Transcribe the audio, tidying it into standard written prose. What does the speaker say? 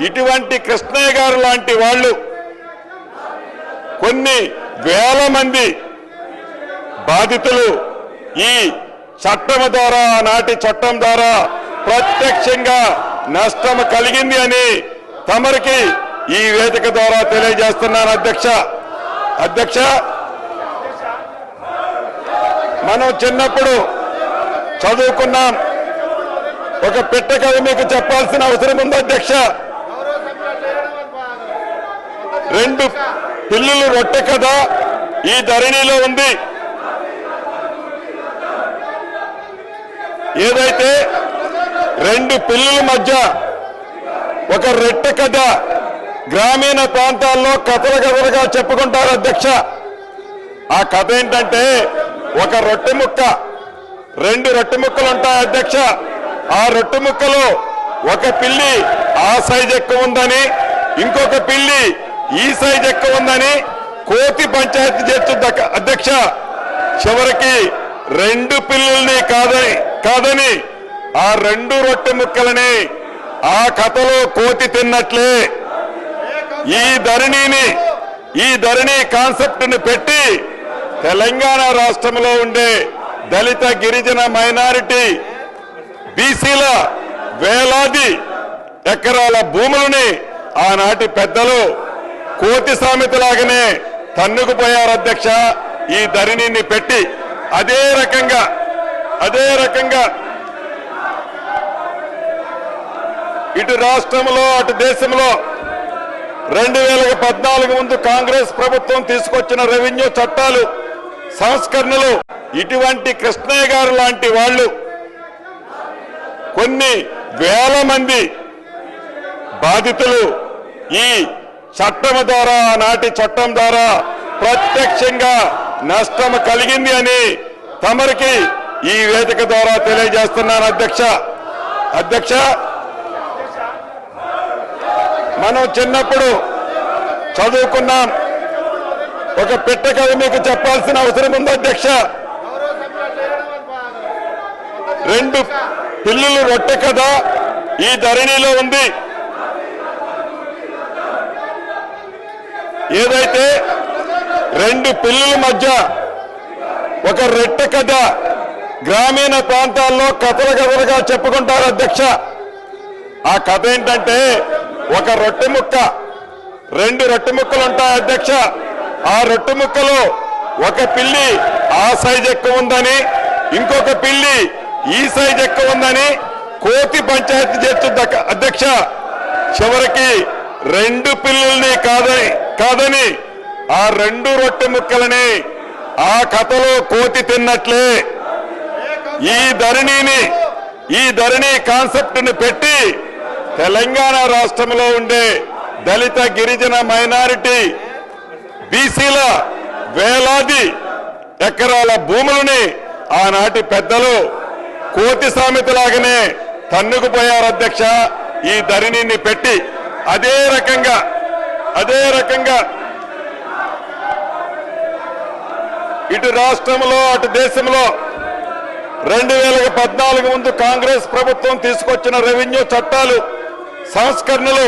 ఇటువంటి కృష్ణయ్య గారు లాంటి వాళ్ళు కొన్ని వేల మంది బాధితులు ఈ చట్టం ద్వారా నాటి చట్టం ద్వారా ప్రత్యక్షంగా నష్టం కలిగింది అని తమరికి ఈ వేదిక ద్వారా తెలియజేస్తున్నాను అధ్యక్ష మనం చిన్నప్పుడు చదువుకున్నాం ఒక పిట్ట కథ మీకు చెప్పాల్సిన అవసరం ఉంది అధ్యక్ష రెండు పిల్లులు రొట్టె కథ ఈ ధరణిలో ఉంది ఏదైతే రెండు పిల్లుల మధ్య ఒక రొట్టె కథ గ్రామీణ ప్రాంతాల్లో కథలుగా చెప్పుకుంటారు అధ్యక్ష ఆ కథ ఏంటంటే ఒక రొట్టె ముక్క రెండు రొట్టె ముక్కలు ఉంటాయి అధ్యక్ష ఆ రొట్టె ముక్కలో ఒక పిల్లి ఆ సైజ్ ఎక్కువ ఉందని ఇంకొక పిల్లి ఈ సైజ్ ఎక్కువ ఉందని కోతి పంచాయతీ చేస్తుంది అధ్యక్ష చివరికి రెండు పిల్లుల్ని కాదని ఆ రెండు రొట్టె ముక్కలని ఆ కథలో కోతి తిన్నట్లే ఈ ధరణి కాన్సెప్ట్ ని పెట్టి తెలంగాణ రాష్ట్రంలో ఉండే దళిత గిరిజన మైనారిటీ బీసీల వేలాది ఎకరాల భూములని ఆనాటి పెద్దలు కోతి సామెతలాగానే తన్నుకుపోయారు అధ్యక్ష ఈ ధరణిని పెట్టి అదే రకంగా ఇటు రాష్ట్రంలో అటు దేశంలో 2014 ముందు కాంగ్రెస్ ప్రభుత్వం తీసుకొచ్చిన రెవెన్యూ చట్టాలు సంస్కరణలు ఇటువంటి కృష్ణయ్య గారు లాంటి వాళ్ళు కొన్ని వేల మంది బాధితులు ఈ చట్టం ద్వారా నాటి చట్టం ద్వారా ప్రత్యక్షంగా నష్టం కలిగింది అని తమరికి ఈ వేదిక ద్వారా తెలియజేస్తున్నాను అధ్యక్ష మనం చిన్నప్పుడు చదువుకున్నాం ఒక పిట్ట కథ మీకు చెప్పాల్సిన అవసరం ఉంది అధ్యక్ష రెండు పిల్లులు రొట్టె కథ ఈ ధరణిలో ఉంది ఏదైతే రెండు పిల్లుల మధ్య ఒక రొట్టె కథ గ్రామీణ ప్రాంతాల్లో కథలుగా చెప్పుకుంటారు అధ్యక్ష ఆ కథ ఏంటంటే ఒక రొట్టె ముక్క రెండు రొట్టె ముక్కలు ఉంటాయి అధ్యక్ష ఆ రొట్టె ముక్కలో ఒక పిల్లి ఆ సైజ్ ఎక్కువ ఉందని ఇంకొక పిల్లి ఈ సైజ్ ఎక్కువ ఉందని కోతి పంచాయతీ చేస్తుంది అధ్యక్ష చివరికి రెండు పిల్లుల్ని కాదని ఆ రెండు రొట్టె ముక్కలని ఆ కథలో కోతి తిన్నట్లే ఈ ధరణి కాన్సెప్ట్ ని పెట్టి తెలంగాణ రాష్ట్రంలో ఉండే దళిత గిరిజన మైనారిటీ బీసీల వేలాది ఎకరాల భూములని ఆనాటి పెద్దలు కోతి సామెతలాగానే తన్నుకుపోయారు అధ్యక్ష ఈ ధరణిని పెట్టి అదే రకంగా ఇటు రాష్ట్రంలో అటు దేశంలో 2014 ముందు కాంగ్రెస్ ప్రభుత్వం తీసుకొచ్చిన రెవెన్యూ చట్టాలు సంస్కరణలు